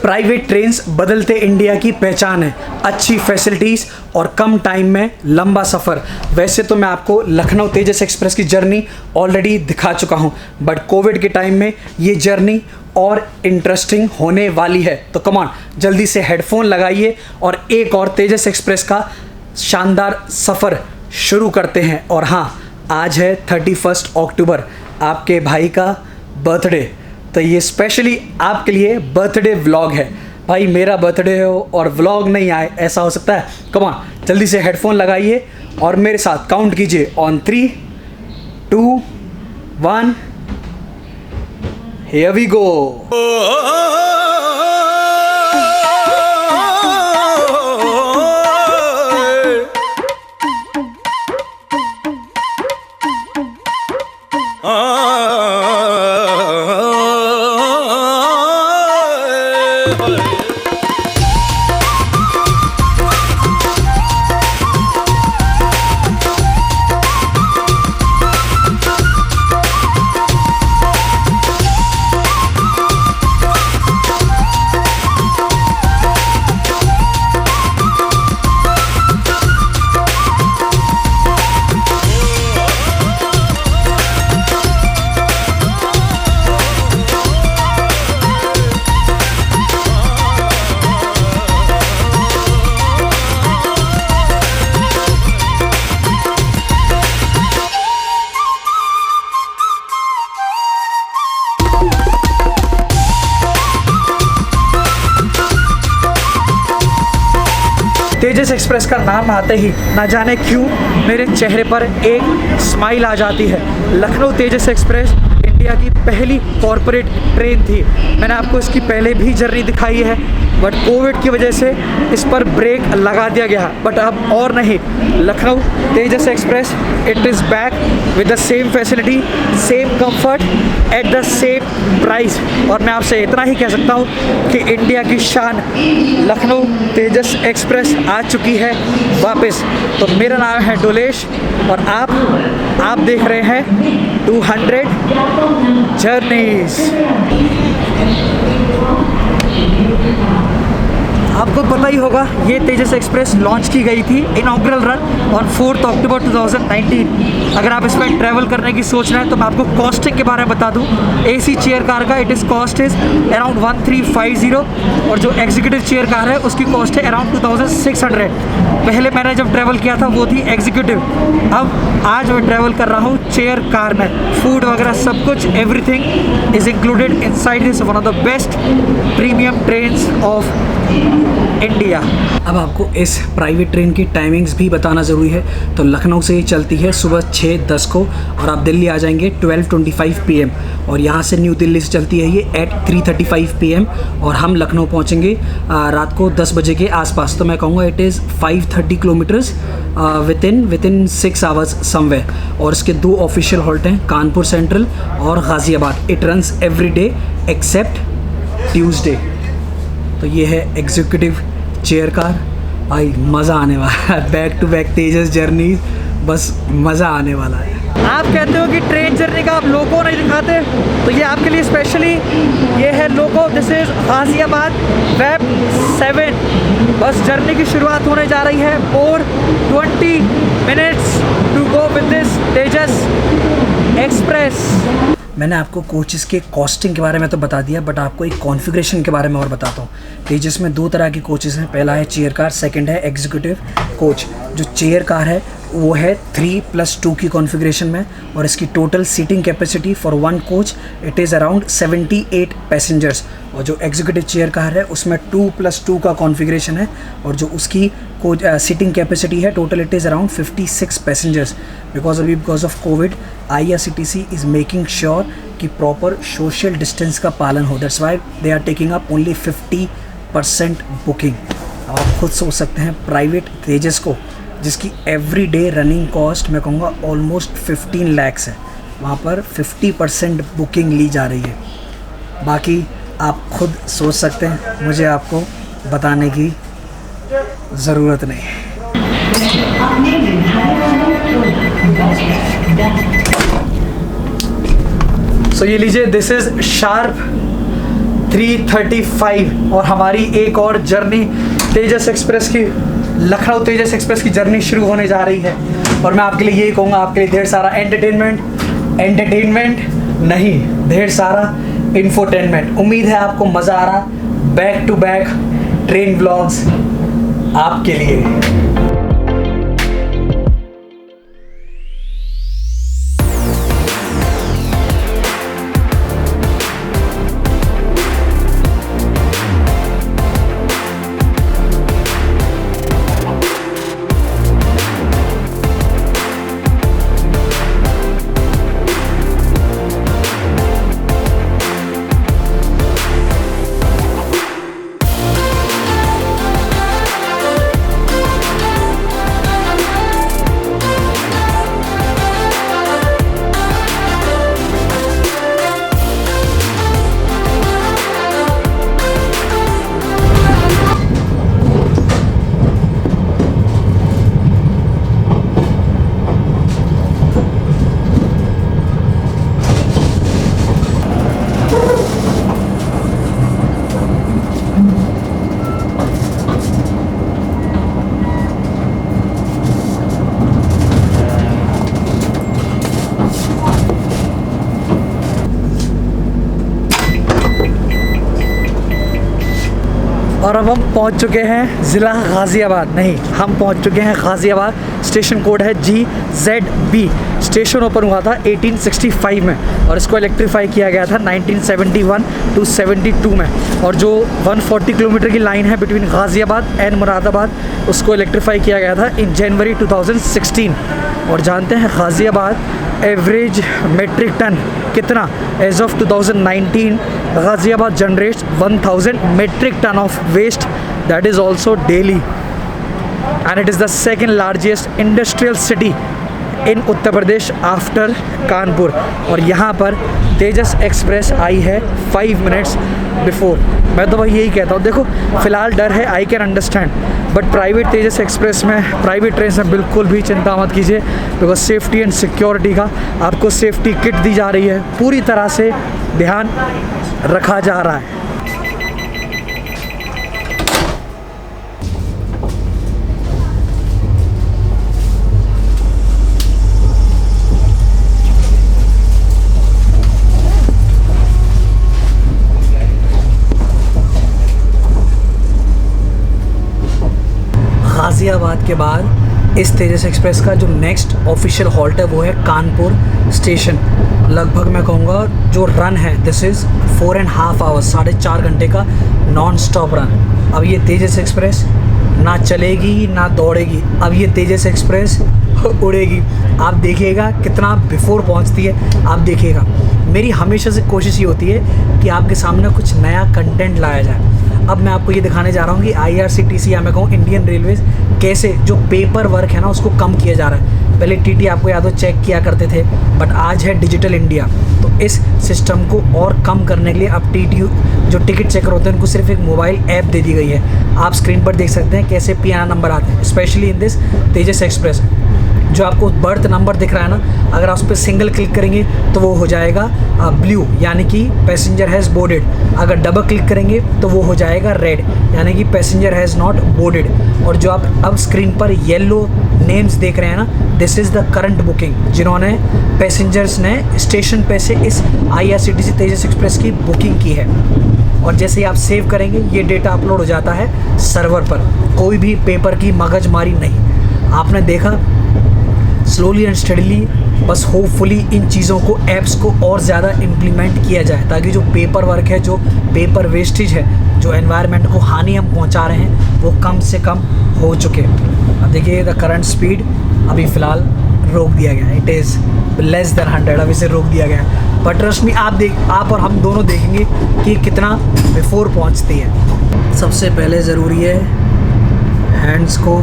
Private trains बदलते India की पहचान है। अच्छी फैसिलिटीज़ और कम टाइम में लंबा सफ़र। वैसे तो मैं आपको लखनऊ तेजस एक्सप्रेस की जर्नी ऑलरेडी दिखा चुका हूँ, बट कोविड के टाइम में ये जर्नी और इंटरेस्टिंग होने वाली है। तो कमान जल्दी से हेडफोन लगाइए और एक और तेजस एक्सप्रेस का शानदार सफ़र शुरू करते हैं। और हाँ, आज है 31 अक्टूबर, आपके भाई का बर्थडे। तो ये स्पेशली आपके लिए बर्थडे व्लॉग है। भाई मेरा बर्थडे हो और व्लॉग नहीं आए, ऐसा हो सकता है? कमान जल्दी से हेडफोन लगाइए और मेरे साथ काउंट कीजिए on 3, 2, 1, here we go. Tejas express का नाम आते ही ना जाने क्यों मेरे चेहरे पर एक स्माइल आ जाती है। लखनऊ तेजस एक्सप्रेस इंडिया की पहली कॉरपोरेट ट्रेन थी। मैंने आपको इसकी पहले भी जर्नी दिखाई है, बट कोविड की वजह से इस पर ब्रेक लगा दिया गया। बट अब और नहीं, Lucknow Tejas express it is back with the same facility, same comfort at the same price. और मैं आपसे इतना ही कह सकता हूँ कि इंडिया की शान लखनऊ तेजस एक्सप्रेस आ चुकी है वापस। तो मेरा नाम है डोलेश और आप देख रहे हैं 200 जर्नीज। आपको पता ही होगा ये तेजस एक्सप्रेस लॉन्च की गई थी इनॉग्रल रन ऑन 4 अक्टूबर 2019। अगर आप इस पर ट्रैवल करने की सोच रहे हैं तो मैं आपको कॉस्टिंग के बारे में बता दूं। एसी चेयर कार का कॉस्ट इज़ अराउंड 1350 और जो एग्जीक्यूटिव चेयर कार है उसकी कॉस्ट है अराउंड 2600। पहले मैंने जब ट्रैवल किया था वो थी एग्जीक्यूटिव, अब आज मैं ट्रैवल कर रहा हूँ चेयर कार में। फूड वगैरह सब कुछ everything is included inside this one of the best premium trains of India. अब आपको इस प्राइवेट ट्रेन की टाइमिंग्स भी बताना ज़रूरी है। तो लखनऊ से ये चलती है सुबह 6:10 को और आप दिल्ली आ जाएंगे 12:25 PM। और यहाँ से न्यू दिल्ली से चलती है ये एट 3:35 PM और हम लखनऊ पहुँचेंगे रात को 10 बजे के आसपास। तो मैं कहूँगा it is 530 kilometres within 6 hours somewhere. और इसके 2 ऑफिशियल हॉल्ट हैं, कानपुर सेंट्रल और Ghaziabad. It runs every day except Tuesday. तो ये है एग्जीक्यूटिव चेयर कार। भाई मज़ा आने वाला है, back to back Tejas journey, बस मज़ा आने वाला है। आप कहते हो कि ट्रेन जर्नी का आप लोगो नहीं दिखाते, तो ये आपके लिए स्पेशली ये है logo. This is Ghaziabad web 7। Bus journey की शुरुआत होने जा रही है। और 20 minutes to go with this Tejas express. मैंने आपको कोचेस के कॉस्टिंग के बारे में तो बता दिया, बट आपको एक कॉन्फ़िगरेशन के बारे में और बताता हूँ। तेजस में 2 तरह की कोचेस हैं। पहला है चेयर कार, सेकंड है एग्जीक्यूटिव कोच। जो चेयर कार है वो है 3+2 की कॉन्फ़िगरेशन में और इसकी total seating capacity for 1 coach it is around 78 passengers. और जो एग्जीक्यूटिव चेयर कार है उसमें 2+2 का कॉन्फ़िगरेशन है और जो उसकी सीटिंग कैपेसिटी है total it is around 56 passengers. Because of Covid IRCTC is making sure कि प्रॉपर सोशल डिस्टेंस का पालन हो। That's why they are taking up only 50% booking. आप खुद सोच सकते हैं प्राइवेट तेजस को, जिसकी एवरी डे रनिंग कॉस्ट मैं कहूँगा ऑलमोस्ट 15 lakhs है, वहाँ पर 50% बुकिंग ली जा रही है। बाकी आप खुद सोच सकते हैं, मुझे आपको बताने की ज़रूरत नहीं है। सो ये लीजिए, दिस इज़ शार्प 3:35 और हमारी एक और जर्नी तेजस एक्सप्रेस की, लखनऊ तेजस एक्सप्रेस की जर्नी शुरू होने जा रही है। और मैं आपके लिए यही कहूँगा, आपके लिए ढेर सारा एंटरटेनमेंट नहीं, ढेर सारा इंफोटेनमेंट। उम्मीद है आपको मज़ा आ रहा। Back to back train vlogs आपके लिए। और अब हम पहुंच चुके हैं ज़िला गाज़ियाबाद, नहीं, हम पहुंच चुके हैं गाज़ियाबाद। स्टेशन कोड है GZB। स्टेशन ओपन हुआ था 1865 में और इसको इलेक्ट्रीफाई किया गया था 1971 टू 72 में। और जो 140 किलोमीटर की लाइन है बिटवीन गाज़ियाबाद एंड मुरादाबाद, उसको इलेक्ट्रीफाई किया गया था इन जनवरी 2016। और जानते हैं गाज़ियाबाद एवरेज मेट्रिक टन कितना? As of 2019 Ghaziabad generates 1000 metric ton of waste, that is also daily, and it is the second largest industrial city in Uttar Pradesh after Kanpur. और यहाँ पर तेजस एक्सप्रेस आई है 5 मिनट्स बिफोर। मैं तो भाई यही कहता हूँ, देखो फ़िलहाल डर है, I can understand, but private Tejas express में, प्राइवेट ट्रेन में बिल्कुल भी चिंता मत कीजिए, बिकॉज सेफ्टी एंड सिक्योरिटी का आपको सेफ्टी किट दी जा रही है, पूरी तरह से ध्यान रखा जा रहा है। गाज़ियाबाद के बाद इस तेजस एक्सप्रेस का जो नेक्स्ट ऑफिशियल हॉल्ट है वो है कानपुर स्टेशन। लगभग मैं कहूँगा जो रन है, दिस इज़ 4.5 आवर्स, 4.5 घंटे का नॉन स्टॉप रन। अब ये तेजस एक्सप्रेस ना चलेगी ना दौड़ेगी, अब ये तेजस एक्सप्रेस उड़ेगी। आप देखिएगा कितना बिफोर पहुंचती है, आप देखिएगा। मेरी हमेशा से कोशिश ये होती है कि आपके सामने कुछ नया कंटेंट लाया जाए। अब मैं आपको ये दिखाने जा रहा हूँ कि IRCTC या मैं कहूँ इंडियन रेलवेज़ कैसे जो पेपर वर्क है ना उसको कम किया जा रहा है। पहले TT आपको याद हो चेक किया करते थे, बट आज है डिजिटल इंडिया, तो इस सिस्टम को और कम करने के लिए अब TTU जो टिकट चेकर होते हैं उनको सिर्फ एक मोबाइल ऐप दे दी गई है। आप स्क्रीन पर देख सकते हैं कैसे PNR नंबर आते हैं, specially in this Tejas express. जो आपको बर्थ नंबर दिख रहा है ना, अगर आप उस पर सिंगल क्लिक करेंगे तो वो हो जाएगा ब्लू, यानी कि पैसेंजर हैज़ बोर्डेड। अगर डबल क्लिक करेंगे तो वो हो जाएगा रेड, यानी कि पैसेंजर हैज़ नॉट बोर्डेड। और जो आप अब स्क्रीन पर येलो नेम्स देख रहे हैं ना, this is the current booking, जिन्होंने पैसेंजर्स ने स्टेशन पे से इस IRCTC तेजस एक्सप्रेस की बुकिंग की है। और जैसे ही आप सेव करेंगे ये डेटा अपलोड हो जाता है सर्वर पर, कोई भी पेपर की मगजमारी नहीं। आपने देखा स्लोली एंड स्टडीली, बस होपफुली इन चीज़ों को, ऐप्स को और ज़्यादा इम्प्लीमेंट किया जाए ताकि जो पेपर वर्क है, जो पेपर वेस्टेज है, जो एनवायरनमेंट को हानि हम पहुंचा रहे हैं, वो कम से कम हो चुके। अब देखिए द करंट स्पीड अभी फ़िलहाल रोक दिया गया है, इट इज़ लेस देन 100, अब इसे रोक दिया गया है। बट ट्रस्ट मी, आप और हम दोनों देखेंगे कि कितना बिफोर पहुंचती है। सबसे पहले ज़रूरी है हैंड्स को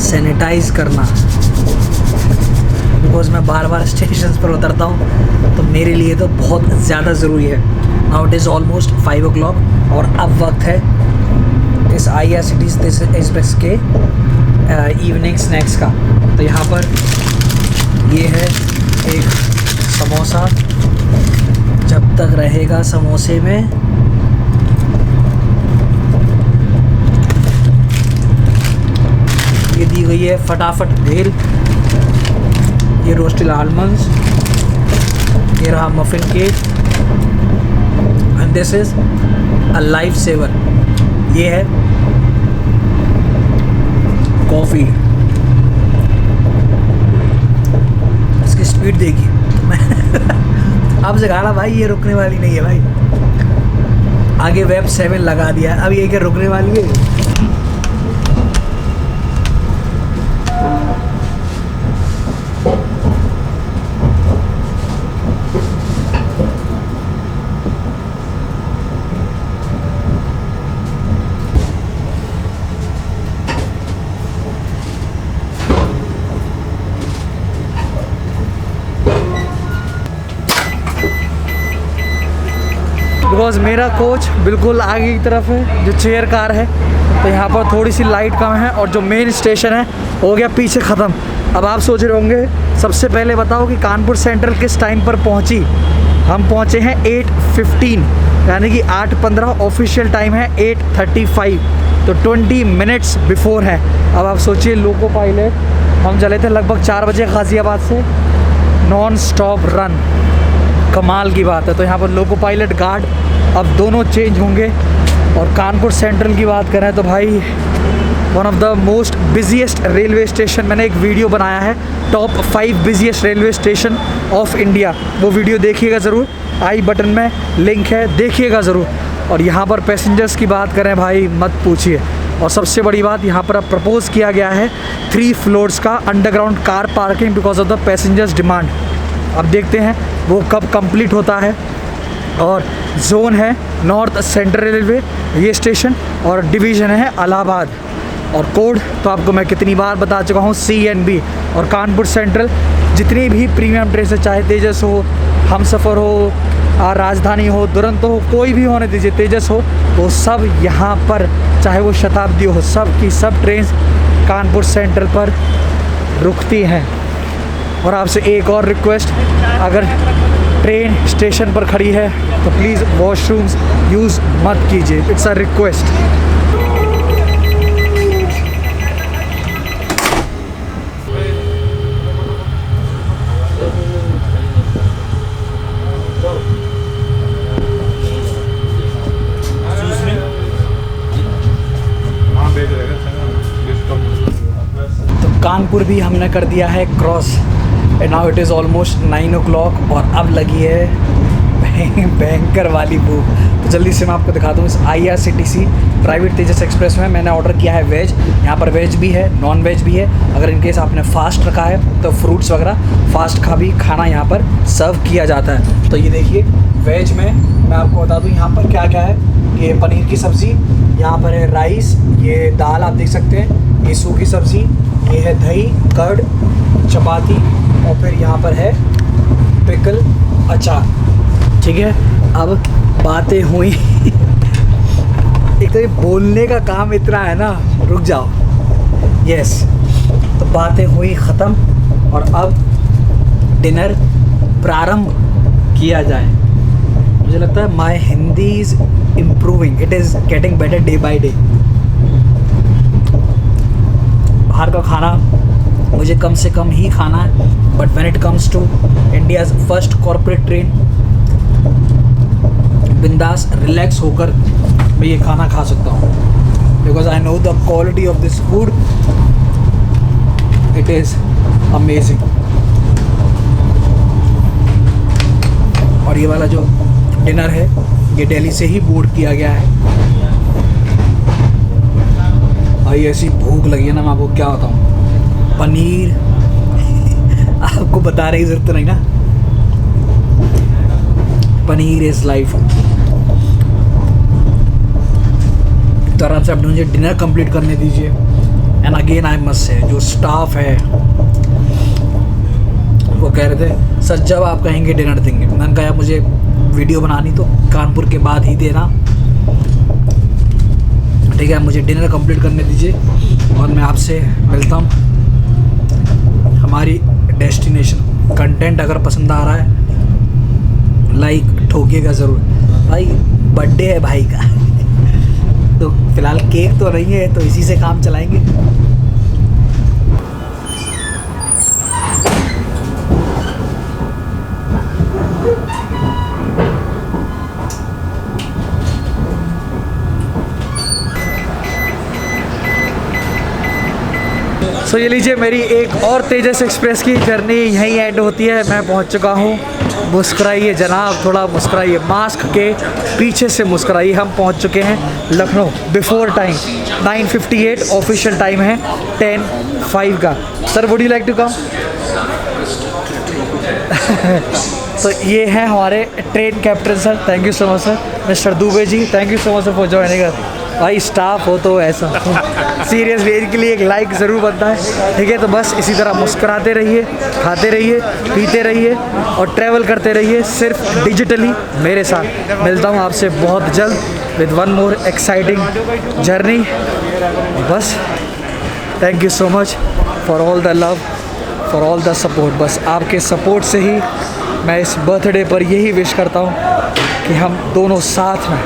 सैनिटाइज़ करना, बिकॉज मैं बार बार स्टेशन पर उतरता हूँ, तो मेरे लिए तो बहुत ज़्यादा ज़रूरी है। Now it is almost 5 o'clock और अब वक्त है इस IRCTC एक्सप्रेस के इवनिंग स्नैक्स का। तो यहाँ पर ये है एक समोसा, जब तक रहेगा समोसे में ये है फटाफट भेल, ये रोस्टेड आलमंड्स, ये रहा muffin cake, and this is a life saver, ये है कॉफ़ी। इसकी स्पीड देखिए आपसे कहा भाई ये रुकने वाली नहीं है भाई, आगे वेब 7 लगा दिया, अब ये क्या रुकने वाली है। बिकॉज मेरा कोच बिल्कुल आगे की तरफ है, जो चेयर कार है, तो यहाँ पर थोड़ी सी लाइट कम है, और जो मेन स्टेशन है हो गया पीछे ख़त्म। अब आप सोच रहे होंगे सबसे पहले बताओ कि कानपुर सेंट्रल किस टाइम पर पहुँची। हम पहुँचे हैं 8:15, यानी कि 8:15 ऑफिशियल टाइम है 8:35, तो 20 मिनट्स बिफोर है। अब आप सोचिए लोको पायलट, हम चले थे लगभग 4 बजे गाज़ियाबाद से, नॉन स्टॉप रन, कमाल की बात है। तो यहाँ पर लोको पायलट गार्ड अब दोनों चेंज होंगे। और कानपुर सेंट्रल की बात करें तो भाई one of the most busiest railway station, मैंने एक वीडियो बनाया है top 5 busiest railway station of India, वो वीडियो देखिएगा ज़रूर, आई बटन में लिंक है, देखिएगा ज़रूर। और यहाँ पर पैसेंजर्स की बात करें भाई मत पूछिए। और सबसे बड़ी बात यहाँ पर अब प्रपोज़ किया गया है 3 फ्लोर्स का underground car parking because of the passengers demand. अब देखते हैं वो कब कंप्लीट होता है। और जोन है नॉर्थ सेंट्रल रेलवे ये स्टेशन, और डिवीज़न है इलाहाबाद, और कोड तो आपको मैं कितनी बार बता चुका हूँ CNB। और कानपुर सेंट्रल जितनी भी प्रीमियम ट्रेन से, चाहे तेजस हो, हमसफ़र हो, राजधानी हो, दुरंतो हो, कोई भी होने दीजिए, तेजस हो, वो सब यहाँ पर, चाहे वो शताब्दी हो, सब की सब ट्रेन कानपुर सेंट्रल पर रुकती हैं। और आपसे एक और रिक्वेस्ट, अगर ट्रेन स्टेशन पर खड़ी है तो प्लीज़ वॉशरूम्स यूज़ मत कीजिए, इट्स अ रिक्वेस्ट। तो कानपुर भी हमने कर दिया है cross, and now it is almost 9 o'clock, और अब लगी है भयंकर वाली भूख। तो जल्दी से मैं आपको दिखा दूँ, इस IRCTC प्राइवेट तेजस एक्सप्रेस में मैंने ऑर्डर किया है वेज। यहाँ पर वेज भी है, नॉन वेज भी है। अगर इनकेस आपने फास्ट रखा है तो फ्रूट्स वगैरह फास्ट का भी खाना यहाँ पर सर्व किया जाता है। तो ये देखिए वेज में मैं आपको बता दूँ यहाँ पर क्या क्या है। ये पनीर की सब्ज़ी, यहाँ पर है राइस, ये दाल आप देख सकते हैं, ये सूखी सब्ज़ी, ये है दही, कर्ड, चपाती, और फिर यहाँ पर है पिकल, अचार। ठीक है, अब बातें हुई एक तो ये बोलने का काम इतना है ना, रुक जाओ, यस। तो बातें हुई ख़त्म, और अब डिनर प्रारंभ किया जाए। मुझे लगता है my Hindi is improving, it is getting better day by day. बाहर का खाना मुझे कम से कम ही खाना है, but when it comes to India's first corporate train, बिंदास रिलैक्स होकर मैं ये खाना खा सकता हूँ, because I know the quality of this food, it is amazing. और ये वाला जो डिनर है ये दिल्ली से ही बोर्ड किया गया है। भाई ऐसी भूख लगी है ना, मैं आपको क्या बताऊँ। पनीर आपको बता रही ज़रूरत नहीं ना, पनीर इज़ लाइफ। तो आराम से अपने मुझे डिनर कंप्लीट करने दीजिए। And again I must say, जो स्टाफ है वो कह रहे थे सर जब आप कहेंगे डिनर देंगे। मैंने कहा मुझे वीडियो बनानी तो कानपुर के बाद ही देना, ठीक है। मुझे डिनर कंप्लीट करने दीजिए और मैं आपसे मिलता हूँ हमारी डेस्टिनेशन। कंटेंट अगर पसंद आ रहा है लाइक ठोकिएगा ज़रूर। भाई बर्थडे है भाई का तो फ़िलहाल केक तो नहीं है, तो इसी से काम चलाएंगे। सो ये लीजिए, मेरी एक और तेजस एक्सप्रेस की जर्नी यहीं एंड होती है। मैं पहुंच चुका हूं। मुस्कुराइए जनाब, थोड़ा मुस्कुराइए, मास्क के पीछे से मुस्कुराइए। हम पहुंच चुके हैं Lucknow before time. 9:58 official time है 10:05 का। Sir would you like to come? तो ये हैं हमारे train captain sir, thank you so much sir. Mister Dubey ji, thank you so much for joining us. भाई स्टाफ हो तो ऐसा सीरियसली इनके लिए एक लाइक ज़रूर बनता है, ठीक है। तो बस इसी तरह मुस्कुराते रहिए, खाते रहिए, पीते रहिए और ट्रैवल करते रहिए सिर्फ डिजिटली मेरे साथ। मिलता हूँ आपसे बहुत जल्द with one more exciting journey. बस thank you so much for all the love, for all the support. बस आपके सपोर्ट से ही मैं इस बर्थडे पर यही विश करता हूँ कि हम दोनों साथ में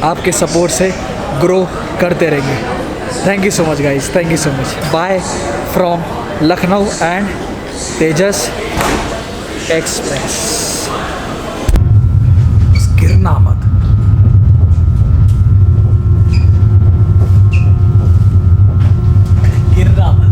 आपके सपोर्ट से ग्रो करते रहेंगे। Thank you so much guys, thank you so much. Bye from Lucknow and Tejas Express. गिरना मत। गिरना मत।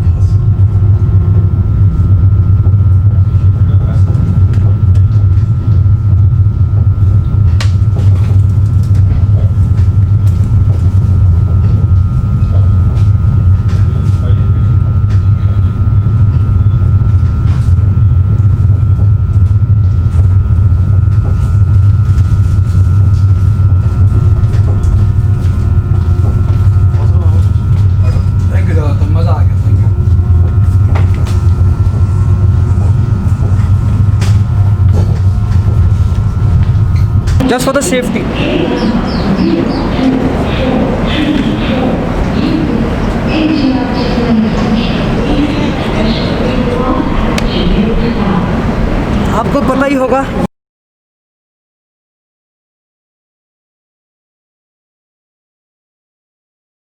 Just for the safety. आपको पता ही होगा